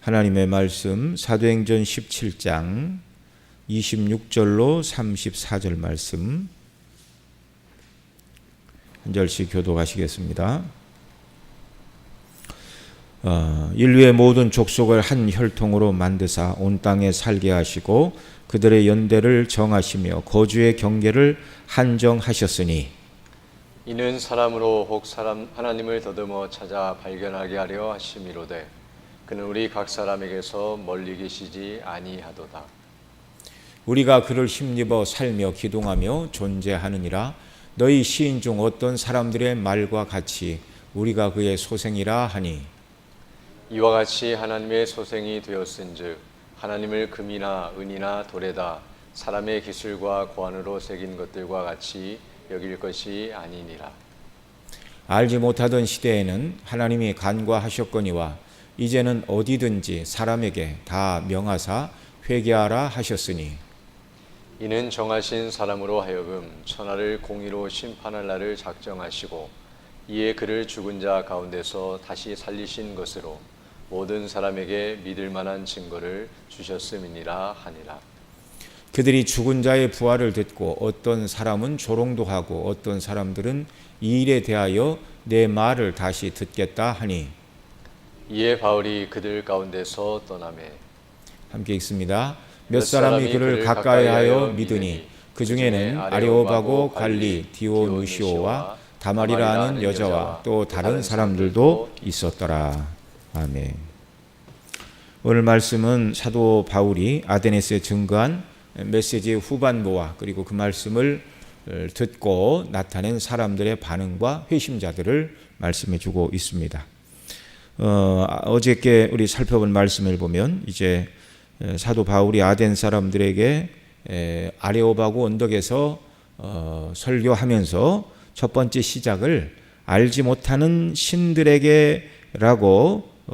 하나님의 말씀 사도행전 17장 26절로 34절 말씀 한 절씩 교독하시겠습니다. 인류의 모든 족속을 한 혈통으로 만드사 온 땅에 살게 하시고 그들의 연대를 정하시며 거주의 경계를 한정하셨으니 이는 사람으로 혹 하나님을 더듬어 찾아 발견하게 하려 하심이로되 그는 우리 각 사람에게서 멀리 계시지 아니하도다. 우리가 그를 힘입어 살며 기동하며 존재하느니라. 너희 시인 중 어떤 사람들의 말과 같이 우리가 그의 소생이라 하니 이와 같이 하나님의 소생이 되었은즉 하나님을 금이나 은이나 돌에다 사람의 기술과 고안으로 새긴 것들과 같이 여길 것이 아니니라. 알지 못하던 시대에는 하나님이 간과하셨거니와 이제는 어디든지 사람에게 다 명하사 회개하라 하셨으니 이는 정하신 사람으로 하여금 천하를 공의로 심판할 날을 작정하시고 이에 그를 죽은 자 가운데서 다시 살리신 것으로 모든 사람에게 믿을 만한 증거를 주셨음이니라 하니라. 그들이 죽은 자의 부활을 듣고 어떤 사람은 조롱도 하고 어떤 사람들은 이 일에 대하여 내 말을 다시 듣겠다 하니 이에 바울이 그들 가운데서 떠나매 함께 읽습니다. 몇 사람이 그를 가까이하여 믿으니 그 중에는 아레오바고 갈리 디오누시오와 다말이라 하는 여자와 또 다른 사람들도 있었더라. 아멘. 오늘 말씀은 사도 바울이 아데네스에 증거한 메시지의 후반부와 그리고 그 말씀을 듣고 나타낸 사람들의 반응과 회심자들을 말씀해 주고 있습니다. 어저께 우리 살펴본 말씀을 보면 이제 사도 바울이 아덴 사람들에게 아레오바고 언덕에서 설교하면서 첫 번째 시작을 알지 못하는 신들에게라고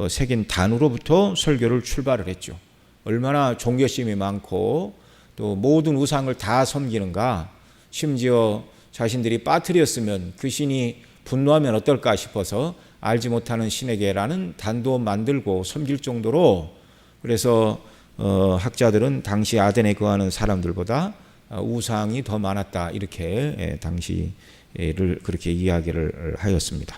새긴 단으로부터 설교를 출발을 했죠. 얼마나 종교심이 많고 또 모든 우상을 다 섬기는가, 심지어 자신들이 빠뜨렸으면 그 신이 분노하면 어떨까 싶어서 알지 못하는 신에게라는 단도 만들고 섬길 정도로, 그래서 학자들은 당시 아덴에 거하는 사람들보다 우상이 더 많았다 이렇게 당시를 그렇게 이야기를 하였습니다.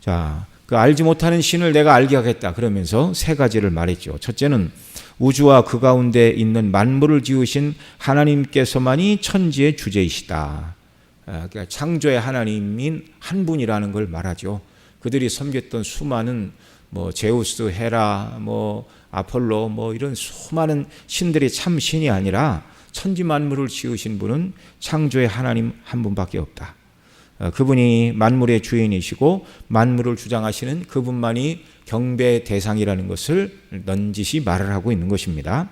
자, 그 알지 못하는 신을 내가 알게 하겠다 그러면서 세 가지를 말했죠. 첫째는 우주와 그 가운데 있는 만물을 지으신 하나님께서만이 천지의 주제이시다. 그러니까 창조의 하나님인 한 분이라는 걸 말하죠. 그들이 섬겼던 수많은 제우스, 헤라, 아폴로 이런 수많은 신들이 참 신이 아니라 천지 만물을 지으신 분은 창조의 하나님 한 분밖에 없다. 그분이 만물의 주인이시고 만물을 주장하시는 그분만이 경배의 대상이라는 것을 넌지시 말을 하고 있는 것입니다.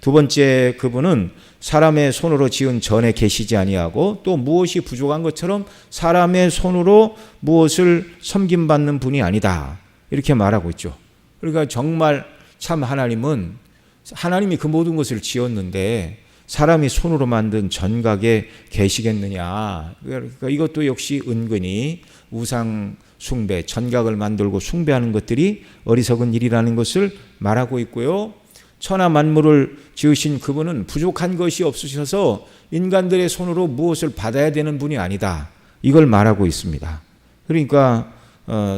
두 번째, 그분은 사람의 손으로 지은 전에 계시지 아니하고 또 무엇이 부족한 것처럼 사람의 손으로 무엇을 섬김받는 분이 아니다 이렇게 말하고 있죠. 그러니까 정말 참 하나님이 그 모든 것을 지었는데 사람이 손으로 만든 전각에 계시겠느냐. 그러니까 이것도 역시 은근히 우상 숭배, 전각을 만들고 숭배하는 것들이 어리석은 일이라는 것을 말하고 있고요. 천하 만물을 지으신 그분은 부족한 것이 없으셔서 인간들의 손으로 무엇을 받아야 되는 분이 아니다. 이걸 말하고 있습니다. 그러니까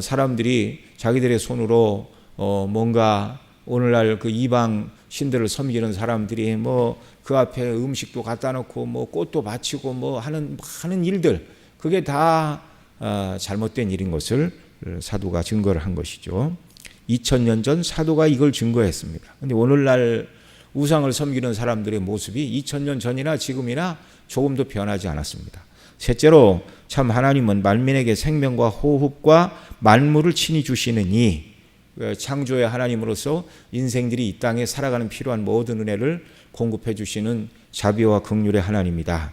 사람들이 자기들의 손으로 뭔가 오늘날 그 이방 신들을 섬기는 사람들이 그 앞에 음식도 갖다 놓고 꽃도 바치고 하는 일들, 그게 다 잘못된 일인 것을 사도가 증거를 한 것이죠. 2000년 전 사도가 이걸 증거했습니다. 그런데 오늘날 우상을 섬기는 사람들의 모습이 2000년 전이나 지금이나 조금도 변하지 않았습니다. 셋째로 참 하나님은 만민에게 생명과 호흡과 만물을 친히 주시느니 창조의 하나님으로서 인생들이 이 땅에 살아가는 필요한 모든 은혜를 공급해 주시는 자비와 긍휼의 하나님이다.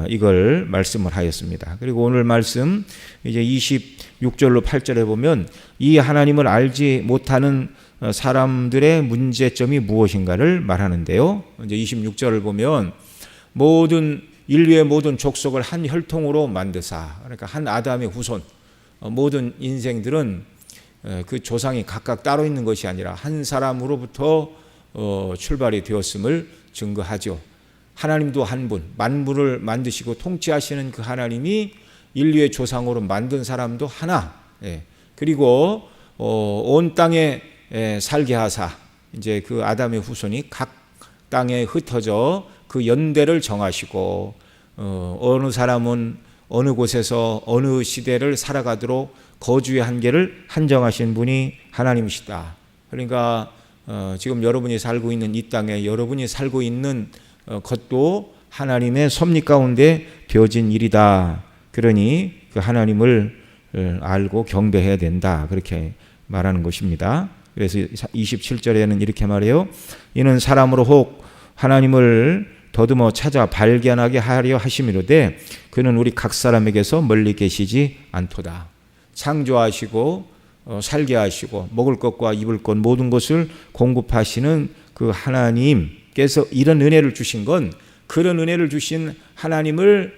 이걸 말씀을 하였습니다. 그리고 오늘 말씀 이제 26절로 8절에 보면 이 하나님을 알지 못하는 사람들의 문제점이 무엇인가를 말하는데요. 이제 26절을 보면 인류의 모든 족속을 한 혈통으로 만드사, 그러니까 한 아담의 후손, 모든 인생들은 그 조상이 각각 따로 있는 것이 아니라 한 사람으로부터 출발이 되었음을 증거하죠. 하나님도 한 분, 만물을 만드시고 통치하시는 그 하나님이 인류의 조상으로 만든 사람도 하나, 그리고 온 땅에 살게 하사 이제 그 아담의 후손이 각 땅에 흩어져 그 연대를 정하시고 어느 사람은 어느 곳에서 어느 시대를 살아가도록 거주의 한계를 한정하신 분이 하나님이시다. 그러니까 지금 여러분이 살고 있는 이 땅에 여러분이 살고 있는 것도 하나님의 섭리 가운데 되어진 일이다. 그러니 그 하나님을 알고 경배해야 된다. 그렇게 말하는 것입니다. 그래서 27절에는 이렇게 말해요. 이는 사람으로 혹 하나님을 더듬어 찾아 발견하게 하려 하심이로되 그는 우리 각 사람에게서 멀리 계시지 않도다. 창조하시고 살게 하시고 먹을 것과 입을 것 모든 것을 공급하시는 그 하나님께서 이런 은혜를 주신 건 그런 은혜를 주신 하나님을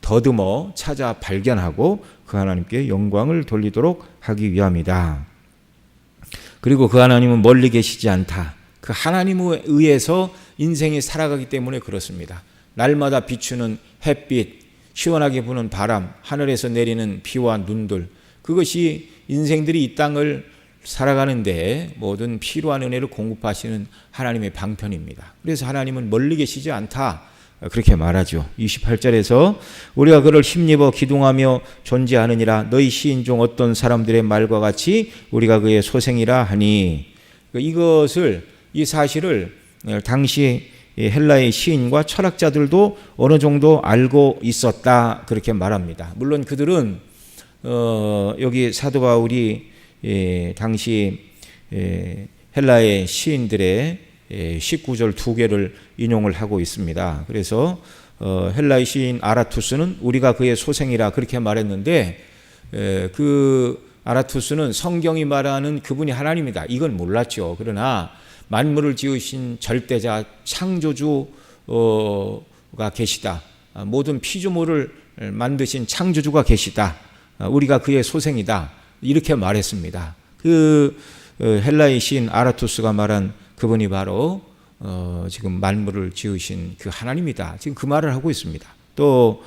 더듬어 찾아 발견하고 그 하나님께 영광을 돌리도록 하기 위함이다. 그리고 그 하나님은 멀리 계시지 않다. 그 하나님에 의해서 인생이 살아가기 때문에 그렇습니다. 날마다 비추는 햇빛, 시원하게 부는 바람, 하늘에서 내리는 비와 눈들, 그것이 인생들이 이 땅을 살아가는데 모든 필요한 은혜를 공급하시는 하나님의 방편입니다. 그래서 하나님은 멀리 계시지 않다. 그렇게 말하죠. 28절에서 우리가 그를 힘입어 기둥하며 존재하느니라. 너희 시인 중 어떤 사람들의 말과 같이 우리가 그의 소생이라 하니. 이 사실을 당시 헬라의 시인과 철학자들도 어느 정도 알고 있었다. 그렇게 말합니다. 물론 그들은 여기 사도 바울이 당시 헬라의 시인들의 19절 두 개를 인용을 하고 있습니다. 그래서 헬라의 시인 아라투스는 우리가 그의 소생이라 그렇게 말했는데 그 아라투스는 성경이 말하는 그분이 하나님이다. 이건 몰랐죠. 그러나 만물을 지으신 절대자 창조주가 계시다. 모든 피조물을 만드신 창조주가 계시다. 우리가 그의 소생이다. 이렇게 말했습니다. 그 헬라의 시인 아라투스가 말한 그분이 바로 지금 만물을 지으신 그 하나님이다. 지금 그 말을 하고 있습니다. 또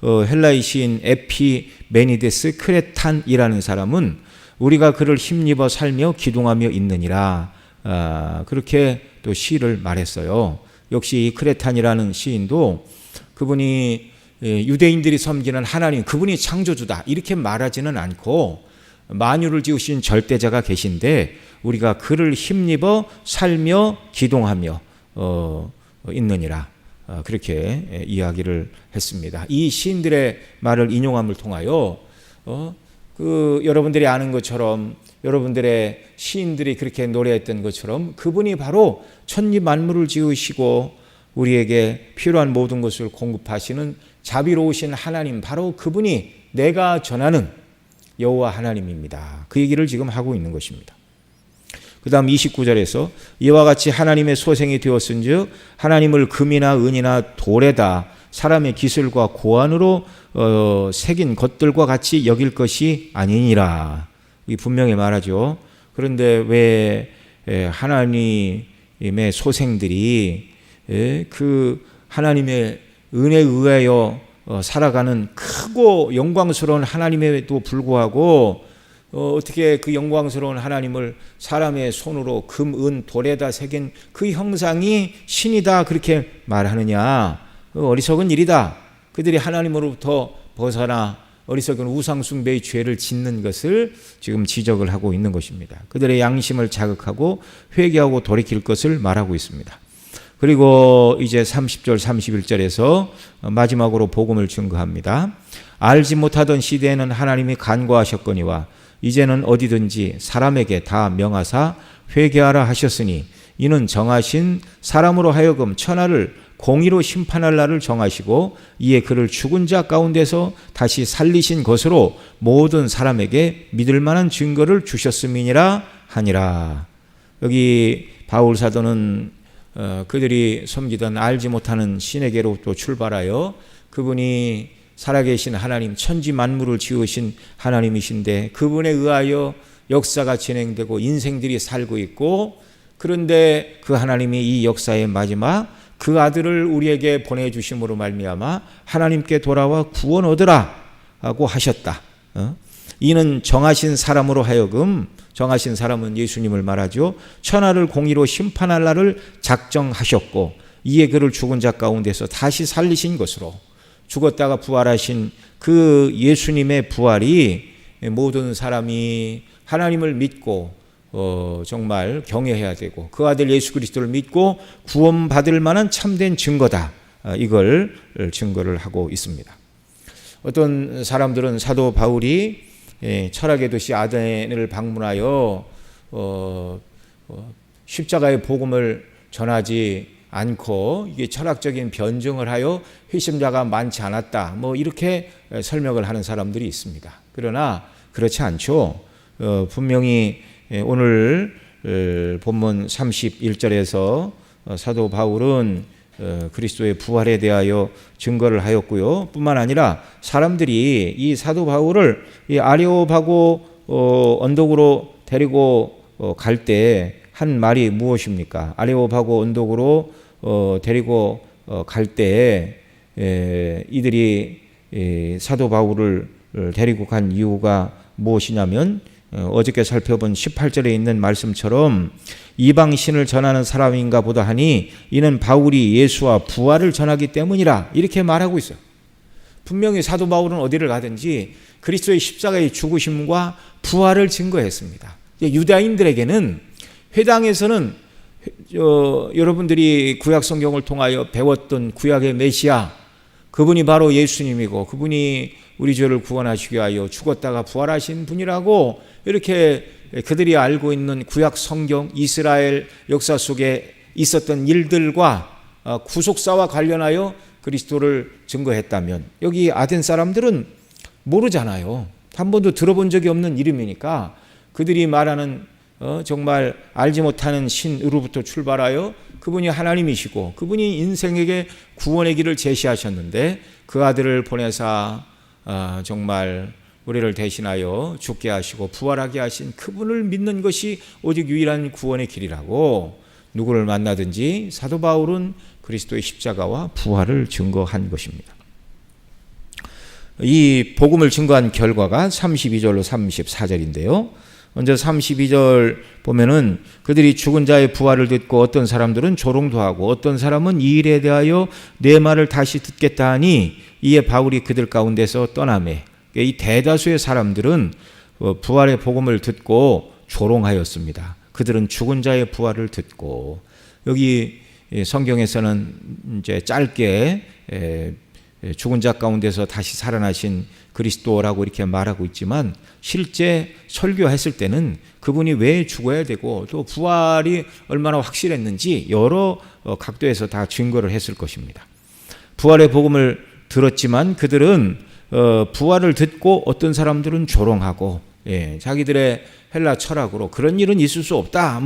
헬라의 시인 에피메니데스 크레탄이라는 사람은 우리가 그를 힘입어 살며 기둥하며 있느니라. 그렇게 또 시를 말했어요. 역시 이 크레탄이라는 시인도 그분이 유대인들이 섬기는 하나님, 그분이 창조주다 이렇게 말하지는 않고 만유를 지으신 절대자가 계신데 우리가 그를 힘입어 살며 기동하며 있느니라. 그렇게 이야기를 했습니다. 이 시인들의 말을 인용함을 통하여 여러분들이 아는 것처럼 여러분들의 시인들이 그렇게 노래했던 것처럼 그분이 바로 천지 만물을 지으시고 우리에게 필요한 모든 것을 공급하시는 자비로우신 하나님, 바로 그분이 내가 전하는 여호와 하나님입니다. 그 얘기를 지금 하고 있는 것입니다. 그 다음 29절에서 이와 같이 하나님의 소생이 되었은즉 하나님을 금이나 은이나 돌에다 사람의 기술과 고안으로 새긴 것들과 같이 여길 것이 아니니라. 분명히 말하죠. 그런데 왜 하나님의 소생들이 그 하나님의 은혜에 의하여 살아가는 크고 영광스러운 하나님에도 불구하고 어떻게 그 영광스러운 하나님을 사람의 손으로 금, 은, 돌에다 새긴 그 형상이 신이다 그렇게 말하느냐. 어리석은 일이다. 그들이 하나님으로부터 벗어나 어리석은 우상 숭배의 죄를 짓는 것을 지금 지적을 하고 있는 것입니다. 그들의 양심을 자극하고 회개하고 돌이킬 것을 말하고 있습니다. 그리고 이제 30절 31절에서 마지막으로 복음을 증거합니다. 알지 못하던 시대에는 하나님이 간과하셨거니와 이제는 어디든지 사람에게 다 명하사 회개하라 하셨으니 이는 정하신 사람으로 하여금 천하를 공의로 심판할 날을 정하시고 이에 그를 죽은 자 가운데서 다시 살리신 것으로 모든 사람에게 믿을 만한 증거를 주셨음이니라 하니라. 여기 바울 사도는 그들이 섬기던 알지 못하는 신에게로 또 출발하여 그분이 살아계신 하나님, 천지 만물을 지으신 하나님이신데 그분에 의하여 역사가 진행되고 인생들이 살고 있고, 그런데 그 하나님이 이 역사의 마지막 그 아들을 우리에게 보내주심으로 말미암아 하나님께 돌아와 구원 얻으라 하고 하셨다. 이는 정하신 사람으로 하여금, 정하신 사람은 예수님을 말하죠, 천하를 공의로 심판할 날을 작정하셨고 이에 그를 죽은 자 가운데서 다시 살리신 것으로, 죽었다가 부활하신 그 예수님의 부활이 모든 사람이 하나님을 믿고 정말 경외해야 되고 그 아들 예수 그리스도를 믿고 구원받을 만한 참된 증거다. 이걸 증거를 하고 있습니다. 어떤 사람들은 사도 바울이 철학의 도시 아덴을 방문하여 십자가의 복음을 전하지 않고 이게 철학적인 변증을 하여 회심자가 많지 않았다, 뭐 이렇게 설명을 하는 사람들이 있습니다. 그러나 그렇지 않죠. 분명히 오늘 본문 31절에서 사도 바울은 그리스도의 부활에 대하여 증거를 하였고요. 뿐만 아니라 사람들이 이 사도 바울을 이 아레오바고 언덕으로 데리고 갈 때 한 말이 무엇입니까? 아레오바고 언덕으로 데리고 갈 때 이들이 사도 바울을 데리고 간 이유가 무엇이냐면, 어저께 살펴본 18절에 있는 말씀처럼 이방신을 전하는 사람인가 보다 하니 이는 바울이 예수와 부활을 전하기 때문이라, 이렇게 말하고 있어요. 분명히 사도 바울은 어디를 가든지 그리스도의 십자가의 죽으심과 부활을 증거했습니다. 유다인들에게는, 회당에서는 여러분들이 구약 성경을 통하여 배웠던 구약의 메시아, 그분이 바로 예수님이고 그분이 우리 죄를 구원하시기 위하여 죽었다가 부활하신 분이라고 이렇게 그들이 알고 있는 구약 성경, 이스라엘 역사 속에 있었던 일들과 구속사와 관련하여 그리스도를 증거했다면, 여기 아덴 사람들은 모르잖아요. 한 번도 들어본 적이 없는 이름이니까 그들이 말하는 정말 알지 못하는 신으로부터 출발하여 그분이 하나님이시고 그분이 인생에게 구원의 길을 제시하셨는데 그 아들을 보내사 정말 우리를 대신하여 죽게 하시고 부활하게 하신 그분을 믿는 것이 오직 유일한 구원의 길이라고, 누구를 만나든지 사도 바울은 그리스도의 십자가와 부활을 증거한 것입니다. 이 복음을 증거한 결과가 32절로 34절인데요. 먼저 32절 보면은 그들이 죽은 자의 부활을 듣고 어떤 사람들은 조롱도 하고 어떤 사람은 이 일에 대하여 내 말을 다시 듣겠다 하니 이에 바울이 그들 가운데서 떠나매, 이 대다수의 사람들은 부활의 복음을 듣고 조롱하였습니다. 그들은 죽은 자의 부활을 듣고, 여기 성경에서는 이제 짧게 죽은 자 가운데서 다시 살아나신 그리스도라고 이렇게 말하고 있지만, 실제 설교했을 때는 그분이 왜 죽어야 되고 또 부활이 얼마나 확실했는지 여러 각도에서 다 증거를 했을 것입니다. 부활의 복음을 들었지만 그들은 부활을 듣고 어떤 사람들은 조롱하고, 자기들의 헬라 철학으로 그런 일은 있을 수 없다.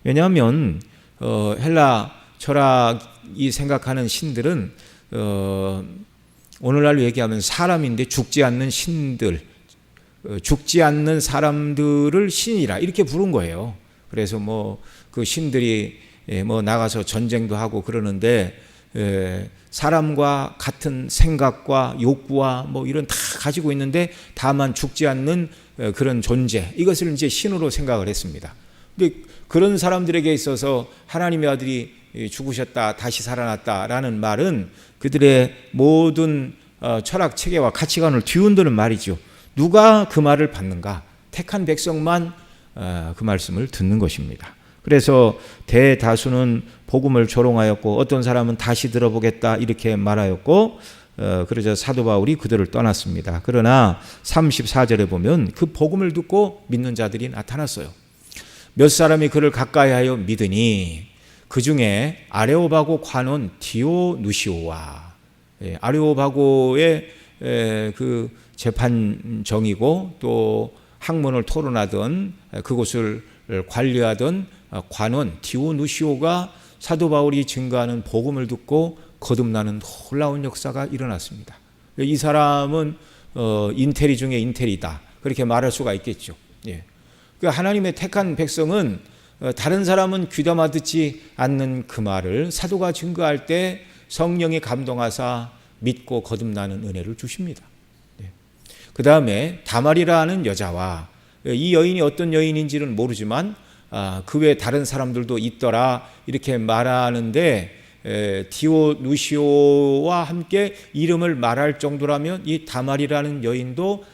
왜냐하면 헬라 철학이 생각하는 신들은 오늘날 얘기하면 사람인데 죽지 않는 신들, 죽지 않는 사람들을 신이라 이렇게 부른 거예요. 그래서 그 신들이 나가서 전쟁도 하고 그러는데 사람과 같은 생각과 욕구와 이런 다 가지고 있는데 다만 죽지 않는 그런 존재, 이것을 이제 신으로 생각을 했습니다. 근데 그런 사람들에게 있어서 하나님의 아들이 죽으셨다 다시 살아났다라는 말은 그들의 모든 철학 체계와 가치관을 뒤흔드는 말이죠. 누가 그 말을 받는가? 택한 백성만 그 말씀을 듣는 것입니다. 그래서 대다수는 복음을 조롱하였고 어떤 사람은 다시 들어보겠다 이렇게 말하였고, 그러자 사도 바울이 그들을 떠났습니다. 그러나 34절에 보면 그 복음을 듣고 믿는 자들이 나타났어요. 몇 사람이 그를 가까이하여 믿으니 그 중에 아레오바고 관원 디오누시오와, 아레오바고의 그 재판정이고 또 학문을 토론하던 그곳을 관리하던 관원 디오누시오가 사도 바울이 증거하는 복음을 듣고 거듭나는 놀라운 역사가 일어났습니다. 이 사람은 인테리 중에 인테리다. 그렇게 말할 수가 있겠죠. 예. 그러니까 하나님의 택한 백성은 다른 사람은 귀담아 듣지 않는 그 말을 사도가 증거할 때 성령이 감동하사 믿고 거듭나는 은혜를 주십니다. 예. 그 다음에 다말이라는 여자와 이 여인이 어떤 여인인지는 모르지만 그 외에 다른 사람들도 있더라 이렇게 말하는데 디오누시오와 함께 이름을 말할 정도라면 이 다말이라는 여인도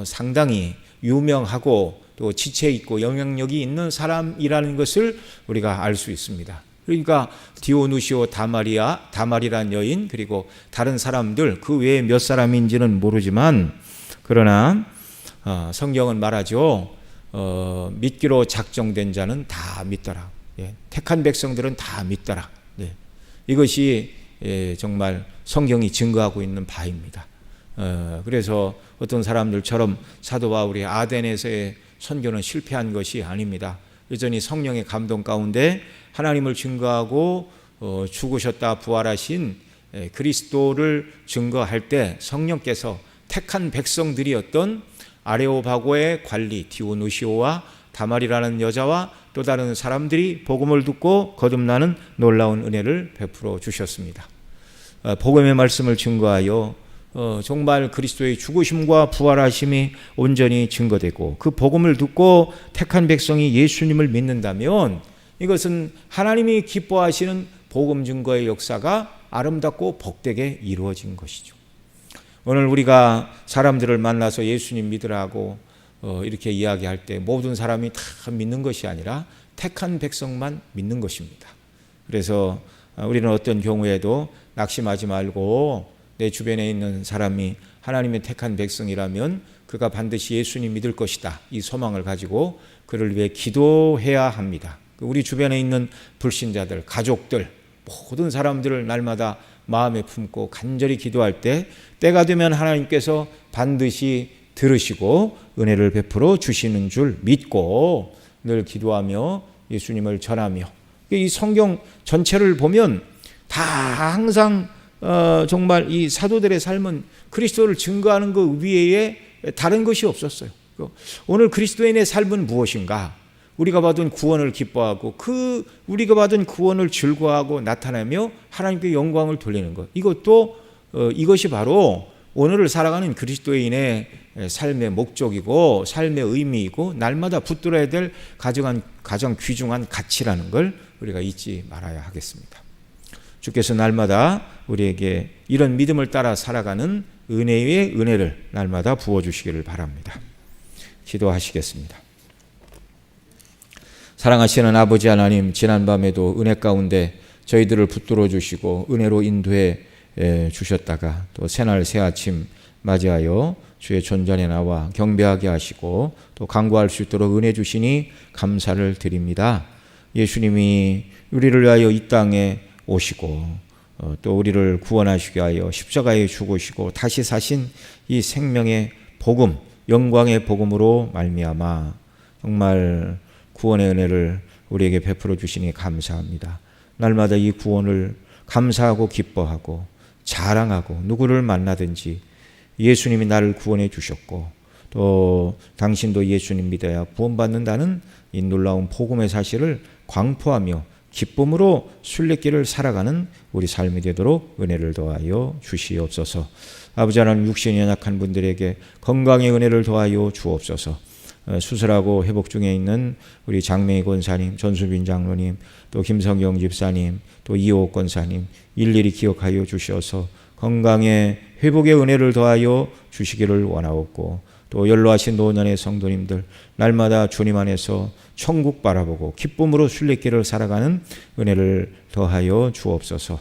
상당히 유명하고 또 지체 있고 영향력이 있는 사람이라는 것을 우리가 알 수 있습니다. 그러니까 디오누시오 다말이라는 여인 그리고 다른 사람들 그 외에 몇 사람인지는 모르지만 그러나 성경은 말하죠. 믿기로 작정된 자는 다 믿더라. 예, 택한 백성들은 다 믿더라. 예, 이것이 정말 성경이 증거하고 있는 바입니다. 그래서 어떤 사람들처럼 사도 바울이 아덴에서의 선교는 실패한 것이 아닙니다. 여전히 성령의 감동 가운데 하나님을 증거하고 죽으셨다 부활하신 그리스도를 증거할 때 성령께서 택한 백성들이었던 아레오바고의 관리 디오누시오와 다말이라는 여자와 또 다른 사람들이 복음을 듣고 거듭나는 놀라운 은혜를 베풀어 주셨습니다. 복음의 말씀을 증거하여 정말 그리스도의 죽으심과 부활하심이 온전히 증거되고 그 복음을 듣고 택한 백성이 예수님을 믿는다면 이것은 하나님이 기뻐하시는 복음 증거의 역사가 아름답고 복되게 이루어진 것이죠. 오늘 우리가 사람들을 만나서 예수님 믿으라고 이렇게 이야기할 때 모든 사람이 다 믿는 것이 아니라 택한 백성만 믿는 것입니다. 그래서 우리는 어떤 경우에도 낙심하지 말고 내 주변에 있는 사람이 하나님의 택한 백성이라면 그가 반드시 예수님 믿을 것이다. 이 소망을 가지고 그를 위해 기도해야 합니다. 우리 주변에 있는 불신자들, 가족들, 모든 사람들을 날마다 마음에 품고 간절히 기도할 때 때가 되면 하나님께서 반드시 들으시고 은혜를 베풀어 주시는 줄 믿고 늘 기도하며 예수님을 전하며 이 성경 전체를 보면 다 항상 정말 이 사도들의 삶은 그리스도를 증거하는 것 외에 다른 것이 없었어요. 오늘 그리스도인의 삶은 무엇인가? 우리가 받은 구원을 기뻐하고 그 우리가 받은 구원을 즐거워하고 나타내며 하나님께 영광을 돌리는 것. 이것이 바로 오늘을 살아가는 그리스도인의 삶의 목적이고 삶의 의미이고 날마다 붙들어야 될 가장 귀중한 가치라는 걸 우리가 잊지 말아야 하겠습니다. 주께서 날마다 우리에게 이런 믿음을 따라 살아가는 은혜의 은혜를 날마다 부어주시기를 바랍니다. 기도하시겠습니다. 사랑하시는 아버지 하나님, 지난밤에도 은혜 가운데 저희들을 붙들어 주시고 은혜로 인도해 주셨다가 또 새날 새아침 맞이하여 주의 존전에 나와 경배하게 하시고 또 간구할 수 있도록 은혜 주시니 감사를 드립니다. 예수님이 우리를 위하여 이 땅에 오시고 또 우리를 구원하시게 하여 십자가에 죽으시고 다시 사신 이 생명의 복음, 영광의 복음으로 말미암아 정말 구원의 은혜를 우리에게 베풀어 주시니 감사합니다. 날마다 이 구원을 감사하고 기뻐하고 자랑하고 누구를 만나든지 예수님이 나를 구원해 주셨고 또 당신도 예수님 믿어야 구원받는다는 이 놀라운 복음의 사실을 광포하며 기쁨으로 순례길을 살아가는 우리 삶이 되도록 은혜를 더하여 주시옵소서. 아버지 하나님, 육신이 연약한 분들에게 건강의 은혜를 더하여 주옵소서. 수술하고 회복 중에 있는 우리 장명희 권사님, 전수빈 장로님, 또 김성경 집사님, 또 이호옥 권사님 일일이 기억하여 주셔서 건강의 회복의 은혜를 더하여 주시기를 원하옵고 또 연로하신 노년의 성도님들 날마다 주님 안에서 천국 바라보고 기쁨으로 순례길을 살아가는 은혜를 더하여 주옵소서.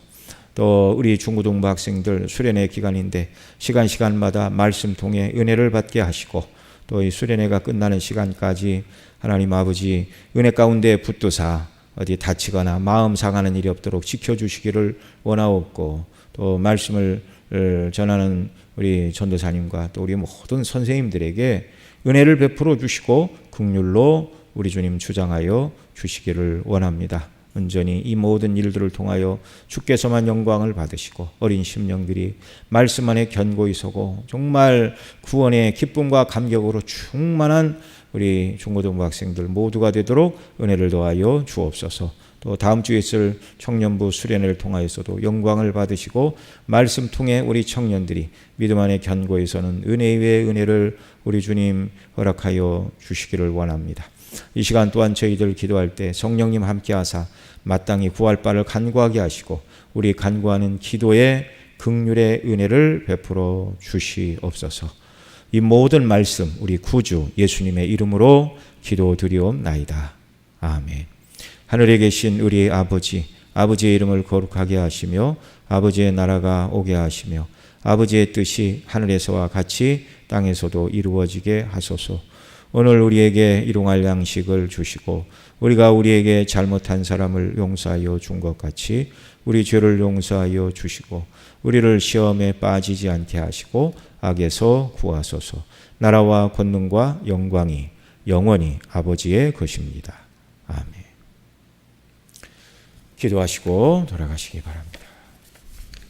또 우리 중고등부 학생들 수련회 기간인데 시간마다 말씀 통해 은혜를 받게 하시고 또 이 수련회가 끝나는 시간까지 하나님 아버지 은혜 가운데 붙드사 어디 다치거나 마음 상하는 일이 없도록 지켜주시기를 원하옵고 또 말씀을 전하는 우리 전도사님과 또 우리 모든 선생님들에게 은혜를 베풀어 주시고 긍휼로 우리 주님 주장하여 주시기를 원합니다. 온전히 이 모든 일들을 통하여 주께서만 영광을 받으시고 어린 심령들이 말씀 안에 견고히 서고 정말 구원의 기쁨과 감격으로 충만한 우리 중고등부 학생들 모두가 되도록 은혜를 더하여 주옵소서. 또 다음 주에 있을 청년부 수련회를 통하여서도 영광을 받으시고 말씀 통해 우리 청년들이 믿음 안에 견고히 서는 은혜 위에 은혜를 우리 주님 허락하여 주시기를 원합니다. 이 시간 또한 저희들 기도할 때 성령님 함께하사 마땅히 구할 바를 간구하게 하시고 우리 간구하는 기도에 긍휼의 은혜를 베풀어 주시옵소서. 이 모든 말씀 우리 구주 예수님의 이름으로 기도드리옵나이다. 아멘. 하늘에 계신 우리 아버지, 아버지의 이름을 거룩하게 하시며 아버지의 나라가 오게 하시며 아버지의 뜻이 하늘에서와 같이 땅에서도 이루어지게 하소서. 오늘 우리에게 일용할 양식을 주시고 우리가 우리에게 잘못한 사람을 용서하여 준 것 같이 우리 죄를 용서하여 주시고 우리를 시험에 빠지지 않게 하시고 악에서 구하소서. 나라와 권능과 영광이 영원히 아버지의 것입니다. 아멘. 기도하시고 돌아가시기 바랍니다.